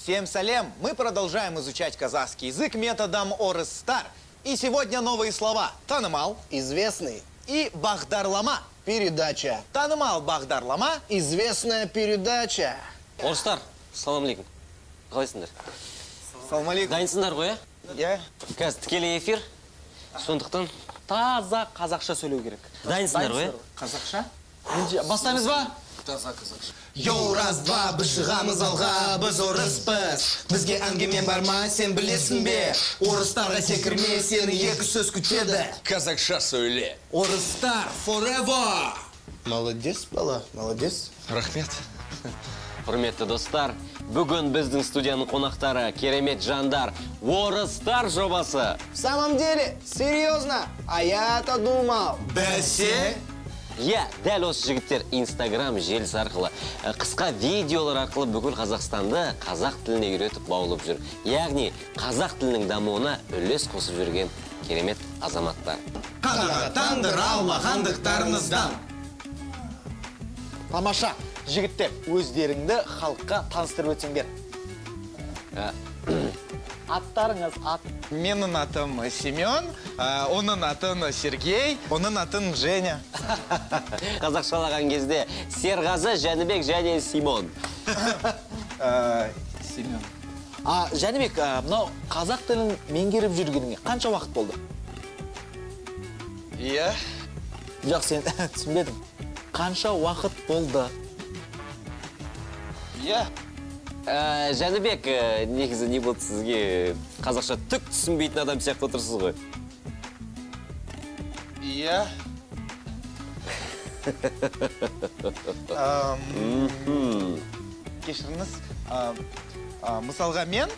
Всем салем! Мы продолжаем изучать казахский язык методом Орыстар. И сегодня новые слова. Танымал. Известный. И бахдарлама. Передача. Танымал бахдарлама. Известная передача. Орыстар, салам алейкум. Қалайсыңдар? Салам алейкум. Дайынсыңдар ғой, Я. Қазір тікелей эфир. Сондықтан таза қазақша сөйлеу керек. Дайынсыңдар ғой? Қазақша? Бастаймыз ба? Йоу, раз, два, біз шығамыз алға, біз орыспыз. Бізге әңгіме барма, сен білесің бе? Орыстарға секірме, сені екі сөз күтеді. Казахша сөйле. Орыстар, forever! Молодец, бала, молодец. Рахмет. Құрметті достар, бүгін біздің студияның қонақтары керемет жандар Орыстар жобасы. В самом деле, серьезно, а я-то думал. Бәсе? Дәл осы жігіттер Инстаграм желісі арқылы, қысқа видеолар арқылы бүкіл Қазақстанды қазақ тіліне үйретіп баулып жүр. Яғни, қазақ тілінің дамуына үлес қосып жүрген керемет азаматтар. Қанағаттандыр алмағандықтарыңыздан. Тамаша, жігіттер, өздеріңді халыққа таныстырып өтсеңдер. Аттарыңыз ат. Менің атым Семен, оның атын Сергей, оның атын Женя. Қазақшалаған кезде Серғазы, Жәнібек және Симон. Семен. Жәнібек, мынау қазақ тілін меңгеріп жүргеніңе қанша уақыт болды? Иә. Жоқ, сен түсінбедің. Қанша уақыт болды? Иә. Жәнібек, негізі не болды сізге қазақша түк түсінбейтін адам сияқты отырсыз ғой? Иә. Кешіріңіз, мысалға мен,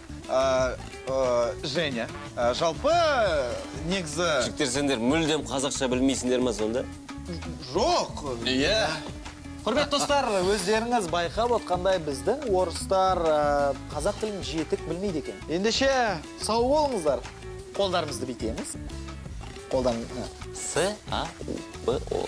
Женя, жалпы негізі... Жігіттер, сендер мүлдем қазақша білмейсіңдер ма сонда? Жоқ. Иә. Құрмет достар, өздеріңіз байқап отқандай біздің орыстар қазақ тілін жетік білмейді екен. Ендеше сау болыңыздар. Қолдарымызды бүйтеміз. Қолдан С-А-У-Б-О.